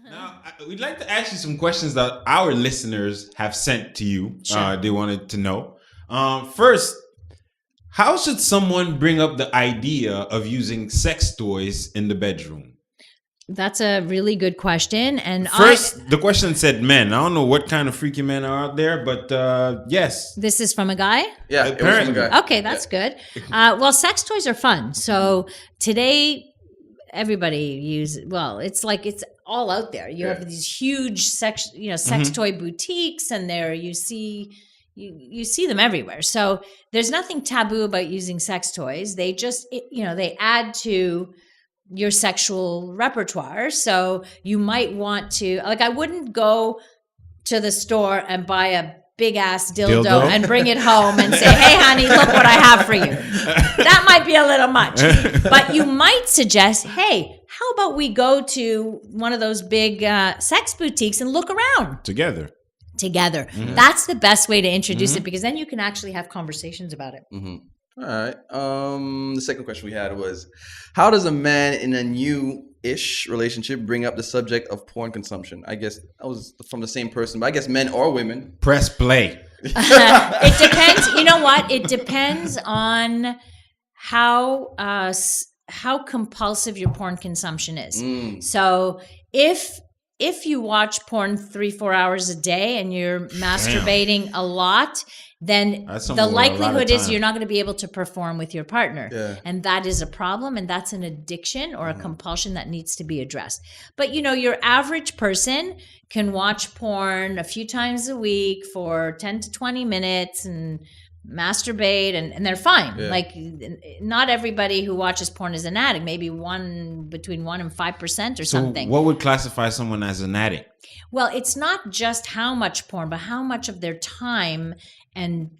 Now, we'd like to ask you some questions that our listeners have sent to you. Sure. They wanted to know. First, how should someone bring up the idea of using sex toys in the bedroom? That's a really good question. And First, the question said men. I don't know what kind of freaky men are out there, but yes. This is from a guy? Yeah, it was from a guy. Okay, that's good. Well, sex toys are fun. So today, everybody it's like it's all out there. You have these huge sex toy boutiques, and you see them everywhere. So there's nothing taboo about using sex toys. They just, they add to your sexual repertoire. So you might want to, I wouldn't go to the store and buy a big ass dildo and bring it home and say, hey honey, look what I have for you. That might be a little much, but you might suggest, hey, how about we go to one of those big sex boutiques and look around together. Mm-hmm. That's the best way to introduce it, because then you can actually have conversations about it. Mm-hmm. All right. The second question we had was, how does a man in a new-ish relationship bring up the subject of porn consumption? I guess that was from the same person, but I guess men or women. Press play. It depends. You know what? It depends on how compulsive your porn consumption is. So if you watch porn 3-4 hours a day and you're masturbating a lot, then the likelihood is you're not going to be able to perform with your partner. Yeah. And that is a problem, and that's an addiction or a compulsion that needs to be addressed. But, your average person can watch porn a few times a week for 10 to 20 minutes and masturbate, and they're fine. Yeah. Like, not everybody who watches porn is an addict. Maybe between 1% and 5% or something. What would classify someone as an addict? Well, it's not just how much porn, but how much of their time and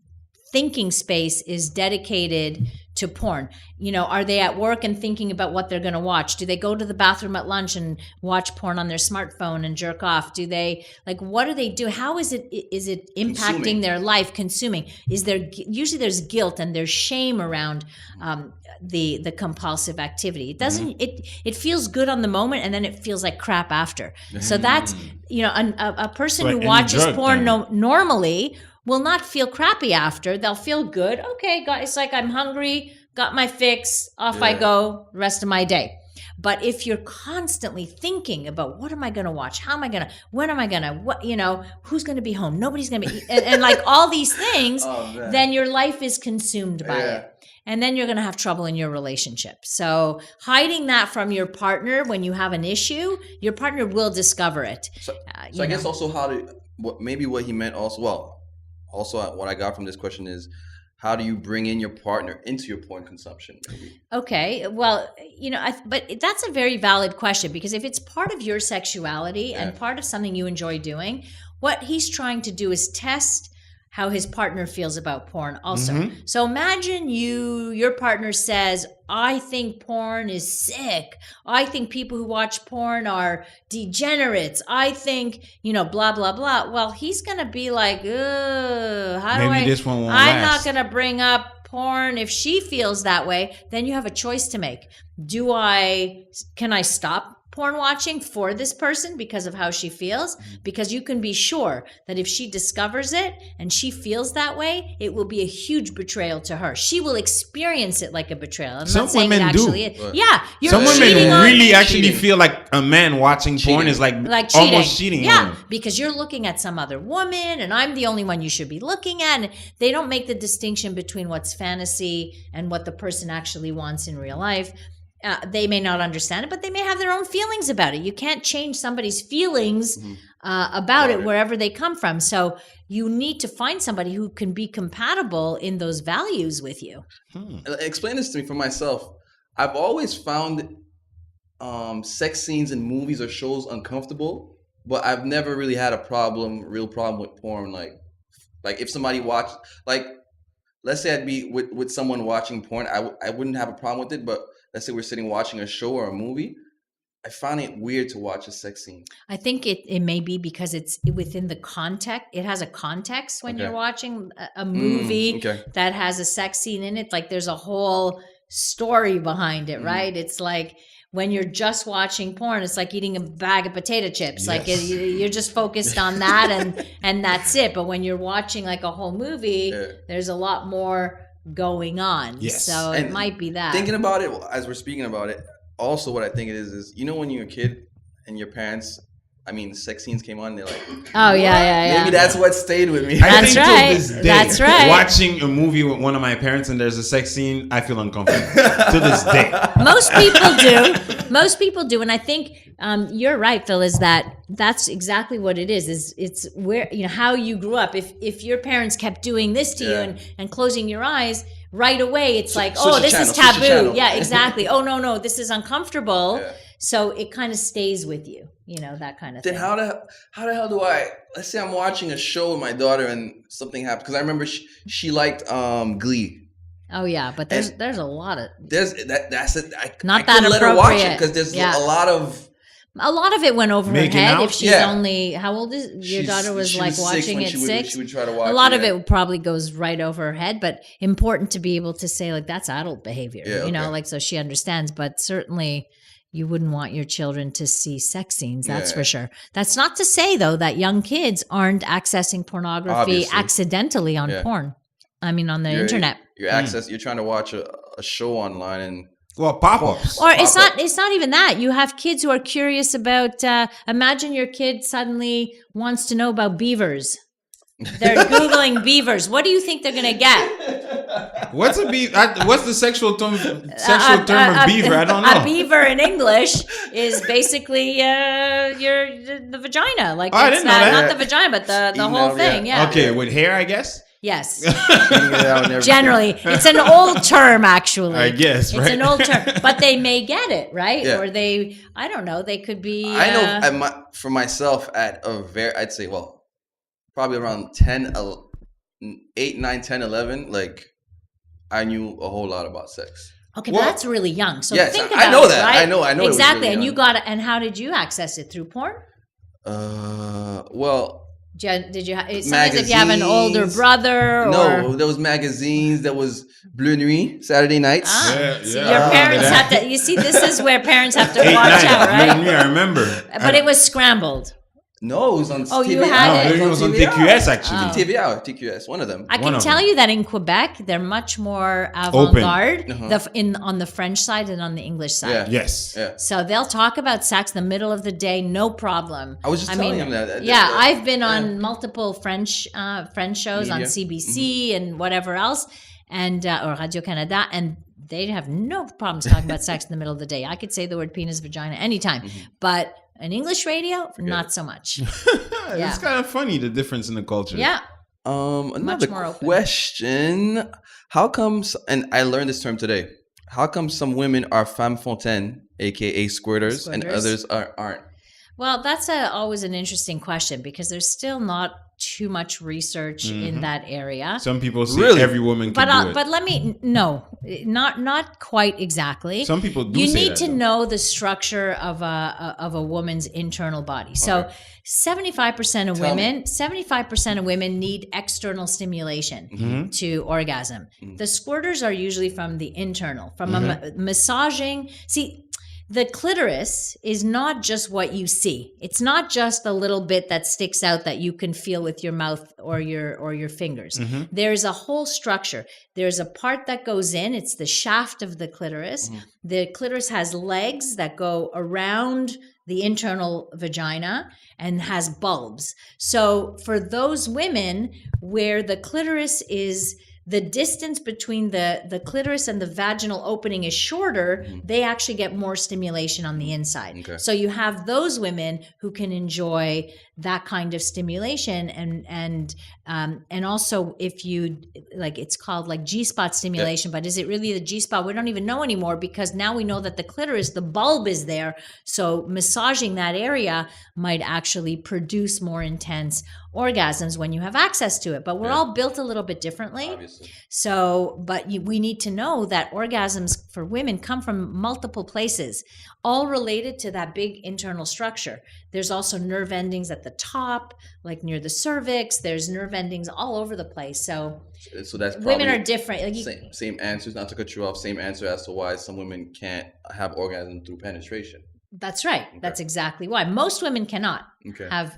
thinking space is dedicated to porn. Are they at work and thinking about what they're going to watch? Do they go to the bathroom at lunch and watch porn on their smartphone and jerk off? Do they, what do they do? How is it impacting their life? Consuming. Usually there's guilt and there's shame around the compulsive activity. It doesn't, it feels good on the moment, and then it feels like crap after. So that's, a person who watches porn normally will not feel crappy after. They'll feel good. Okay, it's like I'm hungry, got my fix, off I go, rest of my day. But if you're constantly thinking about what am I going to watch? How am I going to, when am I going to, who's going to be home? Nobody's going to be, and like all these things, then your life is consumed by it. And then you're going to have trouble in your relationship. So hiding that from your partner when you have an issue, your partner will discover it. So I guess also what he meant also, also, what I got from this question is, how do you bring in your partner into your porn consumption? Maybe? Okay. Well, but that's a very valid question, because if it's part of your sexuality and part of something you enjoy doing, what he's trying to do is test how his partner feels about porn also. Mm-hmm. So imagine your partner says, I think porn is sick. I think people who watch porn are degenerates. I think, blah, blah, blah. Well, he's going to be like, this one won't I'm last. not going to bring up porn. If she feels that way, then you have a choice to make. Can I stop porn watching for this person because of how she feels? Because you can be sure that if she discovers it and she feels that way, it will be a huge betrayal to her. She will experience it like a betrayal. I'm not saying it actually is. Yeah, you're some women really actually cheating. Feel like a man watching porn is like cheating. Almost cheating. Yeah, because you're looking at some other woman, and I'm the only one you should be looking at. And they don't make the distinction between what's fantasy and what the person actually wants in real life. They may not understand it, but they may have their own feelings about it. You can't change somebody's feelings about it wherever they come from. So you need to find somebody who can be compatible in those values with you. Explain this to me for myself. I've always found sex scenes in movies or shows uncomfortable, but I've never really had a real problem with porn. Like if somebody watched, let's say I'd be with someone watching porn, I wouldn't have a problem with it, but let's say we're sitting watching a show or a movie, I find it weird to watch a sex scene. I think it may be because it's within the context. It has a context when you're watching a movie that has a sex scene in it. Like there's a whole story behind it, right? It's like when you're just watching porn, it's like eating a bag of potato chips. Like you're just focused on that and that's it. But when you're watching like a whole movie, there's a lot more going on. Yes. So And it might be that. Thinking about it as we're speaking about it, also what I think it is when you're a kid and your parents, sex scenes came on, they're like, oh yeah. maybe that's what stayed with me. I That's think right. to this day, That's right. watching a movie with one of my parents and there's a sex scene, I feel uncomfortable to this day. Most people do. And I think you're right, Phil, is that's exactly what it is it's where, how you grew up. If your parents kept doing this to you and closing your eyes, right away it's like, oh, this is taboo. Yeah, exactly. Oh, no, this is uncomfortable. Yeah. So it kind of stays with you, that kind of thing. Then how the hell do let's say I'm watching a show with my daughter and something happens, because I remember she liked Glee. Oh yeah, but there's a lot of that's it. Not I that let her watch it appropriate. because there's a lot of it went over her Making head. out? If she's only, how old is your daughter? Was like watching it 6. She would try to watch. A lot of it probably goes right over her head, but important to be able to say like that's adult behavior. Like so she understands. But certainly, you wouldn't want your children to see sex scenes. That's for sure. That's not to say though that young kids aren't accessing pornography accidentally on porn. On the internet. You're trying to watch a show online and. Well, pop-ups. Or it's not even that. You have kids who are curious about, imagine your kid suddenly wants to know about beavers. They're Googling beavers. What do you think they're going to get? What's a beaver? What's the sexual term of beaver? I don't know. A beaver in English is basically the vagina. Like I didn't know that. Not the vagina, but the whole thing. Yeah. Okay, with hair, I guess. Yes. Generally, it's an old term, actually. I guess, right? It's an old term, but they may get it, right? Yeah. Or I don't know, they could be. I know for myself I'd say, probably around 8, 9, 10, 11, like I knew a whole lot about sex. Okay, but that's really young. So yes, think about I know it, that. Right? I know exactly. It was really And how did you access it? Through porn? Did you? Sometimes if you have an older brother, no, there was magazines. There was Bleu Nuit Saturday nights. So your parents have to. You see, this is where parents have to watch out, right? Bleu Nuit, I remember. But it was scrambled. No, it was on TV. You had it. It was on TQS actually. TVA or TQS, one of them. I can tell you that in Quebec, they're much more avant-garde on the French side and on the English side. Yeah. Yes. Yeah. So they'll talk about sex in the middle of the day, no problem. I was just telling him that. I've been on multiple French shows on CBC and whatever else, and or Radio Canada, and they have no problems talking about sex in the middle of the day. I could say the word penis, vagina anytime, but an English radio, not so much. It's kind of funny, the difference in the culture. Yeah. Another question. How comes, and I learned this term today, how come some women are femme fontaine, aka squirters, and others aren't? Well, that's always an interesting question because there's still not too much research in that area. Some people say every woman can do it. But not quite exactly. Some people do. You need to know the structure of a woman's internal body. So 75% of women need external stimulation to orgasm. The squirters are usually from the internal, from a massaging. See, the clitoris is not just what you see. It's not just a little bit that sticks out that you can feel with your mouth or your fingers. There's a whole structure. There's a part that goes in. It's the shaft of the clitoris. The clitoris has legs that go around the internal vagina and has bulbs. So for those women where the clitoris is the distance between the clitoris and the vaginal opening is shorter, they actually get more stimulation on the inside. Okay. So you have those women who can enjoy that kind of stimulation, and also if you like, it's called like G-spot stimulation, but is it really the G-spot? We don't even know anymore because now we know that the clitoris, the bulb is there. So massaging that area might actually produce more intense orgasms when you have access to it. But we're all built a little bit differently. Obviously. So, but we need to know that orgasms for women come from multiple places, all related to that big internal structure. There's also nerve endings at the top, like near the cervix. There's nerve endings all over the place. So that's women are different. Like same answers, not to cut you off, same answer as to why some women can't have orgasm through penetration. That's right. Okay. That's exactly why. Most women cannot have,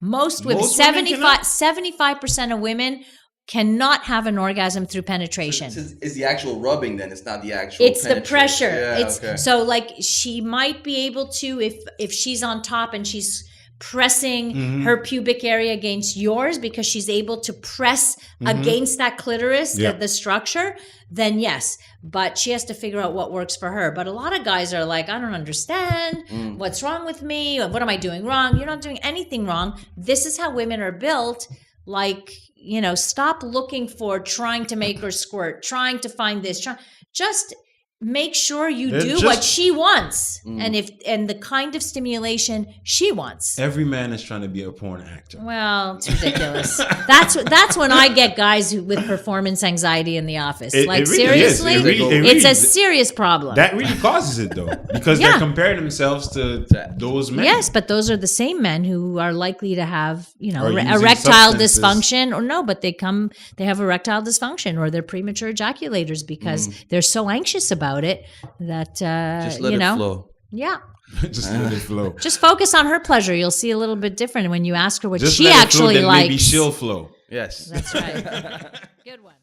most women, 75% of women cannot have an orgasm through penetration. So it's the actual rubbing then, it's not the actual It's the pressure. Yeah, So like she might be able to, if she's on top and she's pressing her pubic area against yours because she's able to press against that clitoris, the structure, then yes. But she has to figure out what works for her. But a lot of guys are like, I don't understand. What's wrong with me? What am I doing wrong? You're not doing anything wrong. This is how women are built. Like, stop looking for trying to make her squirt, trying to find this. Just make sure you do what she wants and the kind of stimulation she wants. Every man is trying to be a porn actor. Well, it's ridiculous. That's when I get guys with performance anxiety in the office. It really seriously, is. It's a serious problem. That really causes it though, because they're comparing themselves to those men. Yes, but those are the same men who are likely to have, erectile dysfunction but they have erectile dysfunction or they're premature ejaculators because they're so anxious about it that just let it flow. Yeah. Just let it flow. Just focus on her pleasure. You'll see a little bit different when you ask her what just she actually likes. Maybe she'll flow. Yes. That's right. Good one.